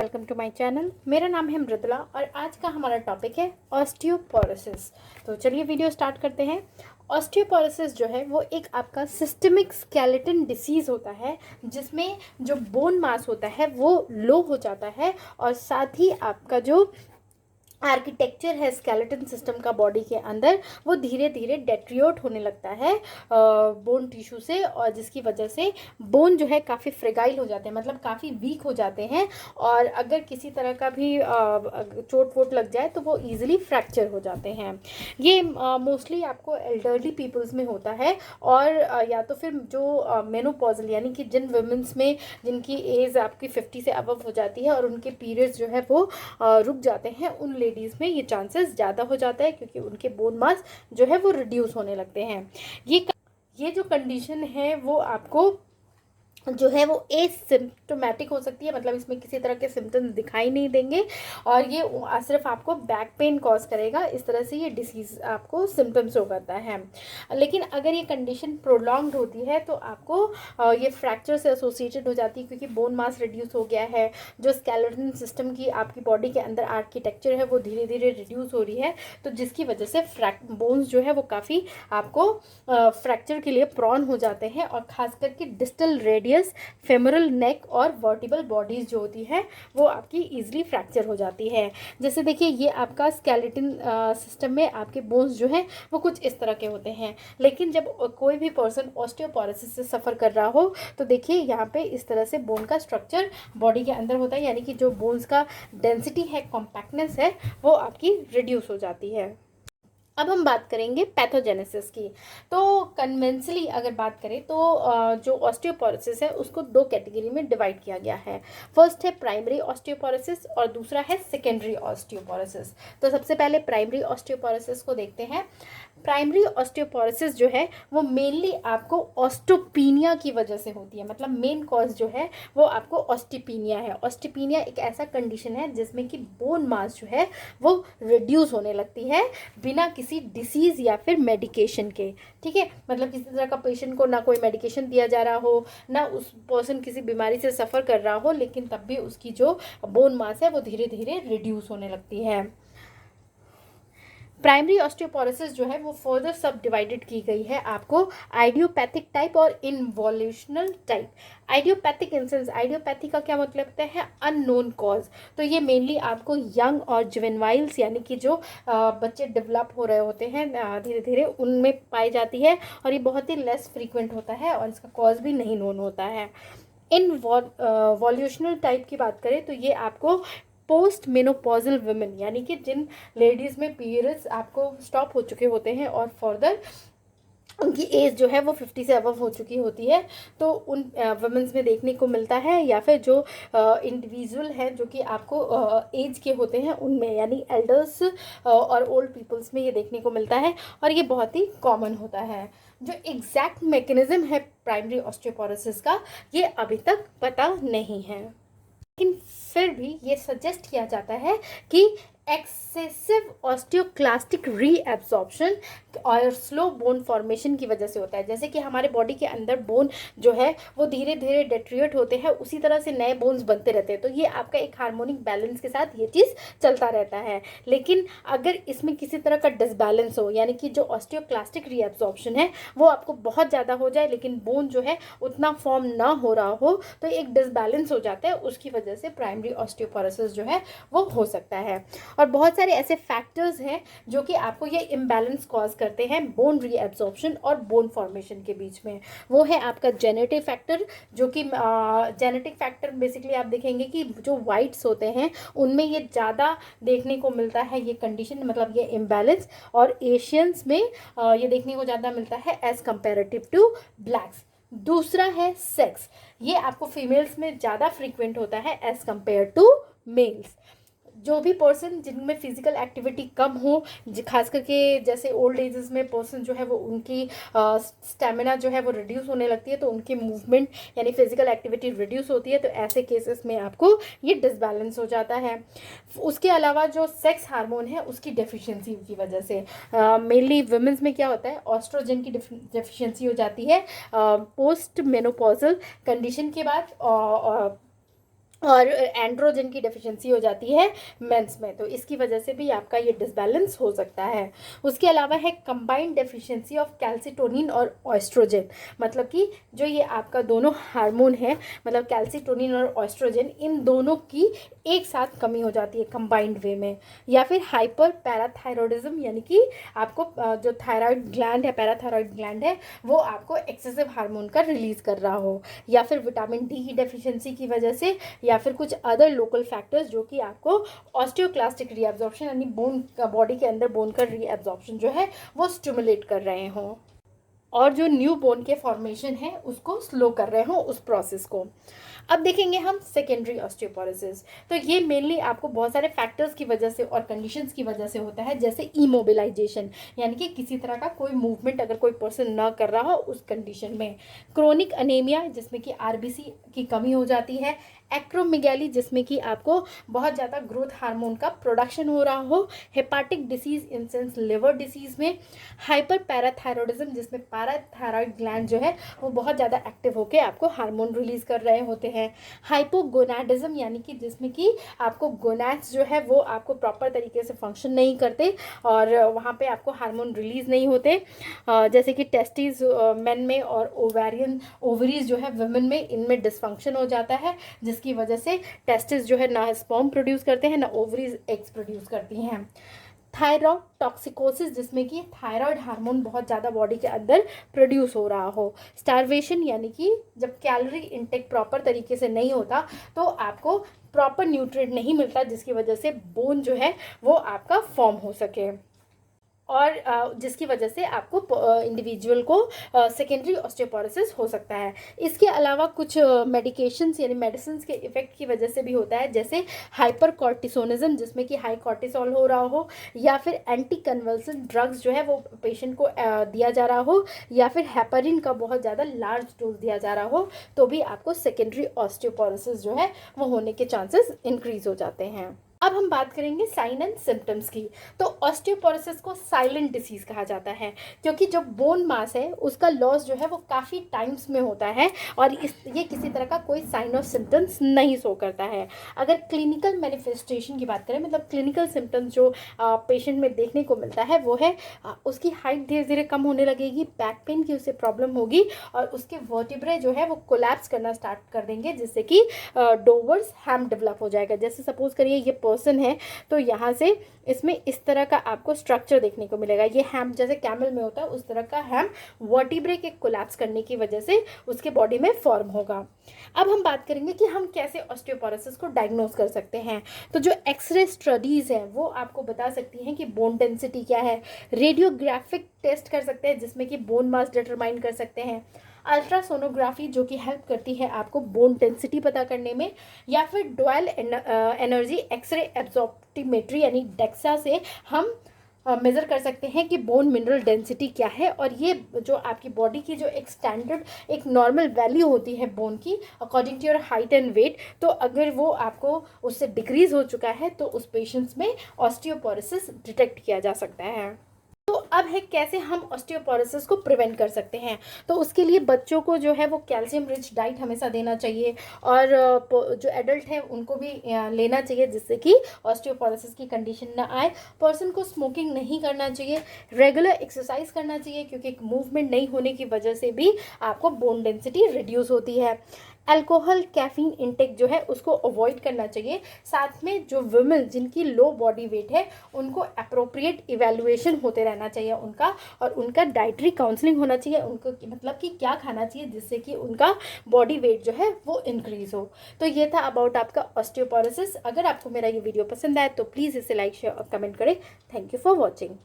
Welcome to my channel. मेरा नाम है मृदुला और आज का हमारा टॉपिक है ऑस्टियोपोरोसिस। तो चलिए वीडियो स्टार्ट करते हैं। ऑस्टियोपोरोसिस जो है वो एक आपका सिस्टमिक स्केलेटन डिसीज़ होता है जिसमें जो बोन मास होता है वो लो हो जाता है और साथ ही आपका जो आर्किटेक्चर है स्केलेटन सिस्टम का बॉडी के अंदर वो धीरे धीरे डेट्रियोट होने लगता है बोन टिश्यू से, और जिसकी वजह से बोन जो है काफ़ी फ्रेगाइल हो जाते हैं, मतलब काफ़ी वीक हो जाते हैं। और अगर किसी तरह का भी चोट वोट लग जाए तो वो ईजिली फ्रैक्चर हो जाते हैं। ये मोस्टली आपको एल्डरली पीपल्स में होता है और या तो फिर जो मेनोपॉजल यानी कि जिन वुमेंस में जिनकी एज आपकी 50 से अबव हो जाती है और उनके पीरियड्स जो है वो रुक जाते हैं, उन लेडीज़ में ये चांसेस ज़्यादा हो जाता है क्योंकि उनके बोन मास जो है वो रिड्यूस होने लगते हैं। ये जो कंडीशन है वो आपको जो है वो एसिम्प्टोमेटिक हो सकती है, मतलब इसमें किसी तरह के सिम्टम्स दिखाई नहीं देंगे और ये सिर्फ आपको बैक पेन कॉज करेगा। इस तरह से ये डिसीज़ आपको सिम्टम्स शो करता है। लेकिन अगर ये कंडीशन प्रोलॉन्ग्ड होती है तो आपको ये फ्रैक्चर से एसोसिएटेड हो जाती है क्योंकि बोन मास रिड्यूस हो गया है। जो स्केलेटन सिस्टम की आपकी बॉडी के अंदर आर्किटेक्चर है वो धीरे धीरे रिड्यूस हो रही है, तो जिसकी वजह से बोन्स जो है वो काफ़ी आपको फ्रैक्चर के लिए प्रॉन हो जाते हैं। और ख़ास करके डिस्टल रेडियस, फेमोरल नेक और वर्टिबल बॉडीज जो होती है वो आपकी इजीली फ्रैक्चर हो जाती है। जैसे देखिए ये आपका स्केलेटन सिस्टम में आपके बोन्स जो हैं वो कुछ इस तरह के होते हैं। लेकिन जब कोई भी पर्सन ऑस्टियोपोरोसिस से सफ़र कर रहा हो तो देखिए यहाँ पे इस तरह से बोन का स्ट्रक्चर बॉडी के अंदर होता है, यानी कि जो बोन्स का डेंसिटी है, कॉम्पैक्टनेस है, वो आपकी रिड्यूस हो जाती है। अब हम बात करेंगे पैथोजेनेसिस की। तो कन्वेंशनली अगर बात करें तो जो ऑस्टियोपोरोसिस है उसको दो कैटेगरी में डिवाइड किया गया है। फर्स्ट है प्राइमरी ऑस्टियोपोरोसिस और दूसरा है सेकेंडरी ऑस्टियोपोरोसिस। तो सबसे पहले प्राइमरी ऑस्टियोपोरोसिस को देखते हैं। प्राइमरी ऑस्टियोपोरोसिस जो है वो मेनली आपको ऑस्टोपीनिया की वजह से होती है, मतलब मेन कॉज जो है वो आपको ऑस्टिपीनिया है। ऑस्टिपीनिया एक ऐसा कंडीशन है जिसमें कि बोन मास जो है वो रिड्यूस होने लगती है बिना किसी डिसीज़ या फिर मेडिकेशन के। ठीक है, मतलब किसी तरह का पेशेंट को ना कोई मेडिकेशन दिया जा रहा हो, ना उस पर्सन किसी बीमारी से सफ़र कर रहा हो, लेकिन तब भी उसकी जो बोन मास है वो धीरे धीरे रिड्यूस होने लगती है। प्राइमरी ऑस्टियोपोरोसिस जो है वो फर्दर सब डिवाइडेड की गई है आपको आइडियोपैथिक टाइप और इन्वॉल्यूशनल टाइप। आइडियोपैथिक इन सेंस, आइडियोपैथी का क्या मतलब होता है? Unknown cause. तो ये मेनली आपको यंग और जुवेनाइल्स यानी कि जो बच्चे डेवलप हो रहे होते हैं धीरे धीरे उनमें पाई जाती है और ये बहुत ही लेस फ्रीक्वेंट होता है और इसका कॉज भी नहीं नोन होता है। इन वॉल्यूशनल टाइप की बात करें तो ये आपको पोस्ट मेनोपॉजल वुमेन यानी कि जिन लेडीज़ में पीरियड्स आपको स्टॉप हो चुके होते हैं और फर्दर उनकी एज जो है वो 50 से अबव हो चुकी होती है, तो उन वुमेन्स में देखने को मिलता है, या फिर जो इंडिविजुअल हैं जो कि आपको एज के होते हैं उनमें, यानी एल्डर्स और ओल्ड पीपल्स में ये देखने को मिलता है और ये बहुत ही कॉमन होता है। जो एग्जैक्ट मैकेनिज्म है प्राइमरी ऑस्टियोपोरोसिस का ये अभी तक पता नहीं है, लेकिन फिर भी ये सजेस्ट किया जाता है कि एक्सेसिव ऑस्टियोक्लास्टिक रीएब्जॉर्प्शन और स्लो बोन फॉर्मेशन की वजह से होता है। जैसे कि हमारे बॉडी के अंदर बोन जो है वो धीरे धीरे डेट्रिएट होते हैं, उसी तरह से नए बोन्स बनते रहते हैं। तो ये आपका एक हार्मोनिक बैलेंस के साथ ये चीज़ चलता रहता है। लेकिन अगर इसमें किसी तरह का डिसबैलेंस हो, यानी कि जो ऑस्टियोक्लास्टिक रीएब्जॉर्प्शन है वो आपको बहुत ज़्यादा हो जाए लेकिन बोन जो है उतना फॉर्म ना हो रहा हो, तो एक डिसबैलेंस हो जाता है, उसकी वजह से प्राइमरी ऑस्टियोपोरोसिस जो है वो हो सकता है। और बहुत सारे ऐसे फैक्टर्स हैं जो कि आपको ये इम्बैलेंस कॉज करते हैं बोन रीएब्जॉर्प्शन और बोन फॉर्मेशन के बीच में। वो है आपका जेनेटिक फैक्टर, जो कि जेनेटिक फैक्टर बेसिकली आप देखेंगे कि जो वाइट्स होते हैं उनमें ये ज़्यादा देखने को मिलता है ये कंडीशन, मतलब ये इम्बैलेंस, और एशियंस में ये देखने को ज़्यादा मिलता है एज कंपेरेटिव टू ब्लैक्स। दूसरा है सेक्स, ये आपको फीमेल्स में ज़्यादा फ्रीक्वेंट होता है एज कंपेयर टू मेल्स। जो भी पर्सन जिनमें फिजिकल एक्टिविटी कम हो, खास करके जैसे ओल्ड एजेस में पर्सन जो है वो उनकी स्टेमिना जो है वो रिड्यूस होने लगती है, तो उनकी मूवमेंट यानी फिजिकल एक्टिविटी रिड्यूस होती है, तो ऐसे केसेस में आपको ये डिसबैलेंस हो जाता है। उसके अलावा जो सेक्स हार्मोन है उसकी डेफिशिएंसी की वजह से मेनली वुमेन्स में क्या होता है, ऑस्ट्रोजन की डेफिशिएंसी हो जाती है पोस्ट मेनोपॉजल कंडीशन के बाद, और एंड्रोजन की डेफिशिएंसी हो जाती है मेंस में, तो इसकी वजह से भी आपका ये डिसबैलेंस हो सकता है। उसके अलावा है कंबाइंड डेफिशिएंसी ऑफ कैल्सिटोनिन और ऑस्ट्रोजन, मतलब कि जो ये आपका दोनों हार्मोन है, मतलब कैल्सिटोनिन और ऑस्ट्रोजन, इन दोनों की एक साथ कमी हो जाती है कंबाइंड वे में। या फिर हाइपर पैराथायरॉयडिज्म, यानी कि आपको जो थायराइड ग्लैंड है, पैराथायरॉयड ग्लैंड है, वो आपको एक्सेसिव हार्मोन का रिलीज कर रहा हो। या फिर विटामिन डी की डेफिशिएंसी की वजह से, या फिर कुछ अदर लोकल फैक्टर्स जो कि आपको ऑस्टियोक्लास्टिक रीएब्जॉर्प्शन यानी बोन, बॉडी के अंदर बोन का रीएब्जॉर्प्शन जो है वो स्टिमुलेट कर रहे हों, और जो न्यू बोन के फॉर्मेशन है उसको स्लो कर रहे हो उस प्रोसेस को। अब देखेंगे हम सेकेंडरी ऑस्टियोपोरोसिस। तो ये मेनली आपको बहुत सारे फैक्टर्स की वजह से और कंडीशंस की वजह से होता है, जैसे इमोबिलाइजेशन, यानी कि किसी तरह का कोई मूवमेंट अगर कोई पर्सन ना कर रहा हो उस कंडीशन में। क्रोनिक अनेमिया, जिसमें कि आरबीसी की कमी हो जाती है। एक्रोमेगैली, जिसमें कि आपको बहुत ज़्यादा ग्रोथ हार्मोन का प्रोडक्शन हो रहा हो। Hepatic disease in sense liver disease में। हाइपर पैराथायरॉयडिज्म, जिसमें पैराथायरॉयड ग्लैंड जो है वो बहुत ज़्यादा एक्टिव होकर आपको हार्मोन रिलीज कर रहे होते हैं। हाइपोगोनाडिज्म, यानी कि जिसमें कि आपको गोनैड्स जो है वो आपको प्रॉपर तरीके से फंक्शन नहीं करते और वहाँ पे आपको हार्मोन रिलीज नहीं होते, जैसे कि टेस्टिस मेन में और ओवरीज जो है वुमेन में, इनमें डिसफंक्शन हो जाता है, जिसकी वजह से टेस्टिस जो है ना स्पर्म प्रोड्यूस करते हैं ना ओवरीज एग्स प्रोड्यूस करती हैं। थायरॉइड टॉक्सिकोसिस, जिसमें कि थायराइड हार्मोन बहुत ज़्यादा बॉडी के अंदर प्रोड्यूस हो रहा हो। स्टारवेशन, यानी कि जब कैलोरी इंटेक प्रॉपर तरीके से नहीं होता तो आपको प्रॉपर न्यूट्रिएंट नहीं मिलता, जिसकी वजह से बोन जो है वो आपका फॉर्म हो सके, और जिसकी वजह से आपको इंडिविजुअल को सेकेंडरी ऑस्टियोपोरोसिस हो सकता है। इसके अलावा कुछ मेडिकेशंस यानी मेडिसिन के इफेक्ट की वजह से भी होता है, जैसे हाइपर कॉर्टिसोनिज्म, जिसमें कि हाई कॉर्टिसोल हो रहा हो, या फिर एंटी कन्वल्सेंट ड्रग्स जो है वो पेशेंट को दिया जा रहा हो, या फिर हेपारिन का बहुत ज़्यादा लार्ज डोज दिया जा रहा हो, तो भी आपको सेकेंडरी ऑस्टियोपोरोसिस जो है वो होने के चांसेस इंक्रीज हो जाते हैं। अब हम बात करेंगे साइन एंड सिम्टम्स की। तो ऑस्टियोपोरोसिस को साइलेंट डिसीज कहा जाता है, क्योंकि जो बोन मास है उसका लॉस जो है वो काफ़ी टाइम्स में होता है और ये किसी तरह का कोई साइन और सिम्टम्स नहीं शो करता है। अगर क्लिनिकल मैनिफेस्टेशन की बात करें, मतलब क्लिनिकल सिम्टम्स जो पेशेंट में देखने को मिलता है वो है उसकी हाइट धीरे धीरे कम होने लगेगी, बैक पेन की उसे प्रॉब्लम होगी, और उसके वर्टिब्रे जो है वो कोलैप्स करना स्टार्ट कर देंगे, जिससे कि डोवर्स हैम डेवलप हो जाएगा। जैसे सपोज करिए ये पर्सन है, तो यहाँ से इसमें इस तरह का आपको स्ट्रक्चर देखने को मिलेगा। ये हैम जैसे कैमल में होता है उस तरह का हैम वर्टिब्रे के कोलैप्स करने की वजह से उसके बॉडी में फॉर्म होगा। अब हम बात करेंगे कि हम कैसे ऑस्टियोपोरोसिस को डायग्नोज कर सकते हैं। तो जो एक्सरे स्टडीज हैं वो आपको बता सकती हैं कि बोन डेंसिटी क्या है। रेडियोग्राफिक टेस्ट कर सकते हैं, जिसमें कि बोन मास डिटरमाइन कर सकते हैं। अल्ट्रासोनोग्राफी, जो कि हेल्प करती है आपको बोन डेंसिटी पता करने में। या फिर डुअल एनर्जी एक्सरे एब्जॉर्प्टिमेट्री यानी डेक्सा से हम मेज़र कर सकते हैं कि बोन मिनरल डेंसिटी क्या है। और ये जो आपकी बॉडी की जो एक स्टैंडर्ड एक नॉर्मल वैल्यू होती है बोन की according to your height and weight, तो अगर वो आपको उससे डिक्रीज़ हो चुका है तो उस पेशेंट्स में ऑस्टियोपोरोसिस डिटेक्ट किया जा सकता है। तो अब है कैसे हम ऑस्टियोपोरोसिस को प्रिवेंट कर सकते हैं। तो उसके लिए बच्चों को जो है वो कैल्शियम रिच डाइट हमेशा देना चाहिए, और जो एडल्ट है उनको भी लेना चाहिए, जिससे कि ऑस्टियोपोरोसिस की कंडीशन ना आए। पर्सन को स्मोकिंग नहीं करना चाहिए, रेगुलर एक्सरसाइज करना चाहिए, क्योंकि मूवमेंट नहीं होने की वजह से भी आपको बोन डेंसिटी रिड्यूस होती है। अल्कोहल कैफीन इंटेक जो है उसको अवॉइड करना चाहिए। साथ में जो वुमेन जिनकी लो बॉडी वेट है उनको अप्रोप्रिएट इवैल्यूएशन होते रहना चाहिए उनका, और उनका डाइटरी काउंसलिंग होना चाहिए उनको, मतलब कि क्या खाना चाहिए जिससे कि उनका बॉडी वेट जो है वो इंक्रीज़ हो। तो ये था अबाउट आपका ऑस्टियोपोरोसिस। अगर आपको मेरा ये वीडियो पसंद आए तो प्लीज़ इसे लाइक शेयर और कमेंट करें। Thank you for watching.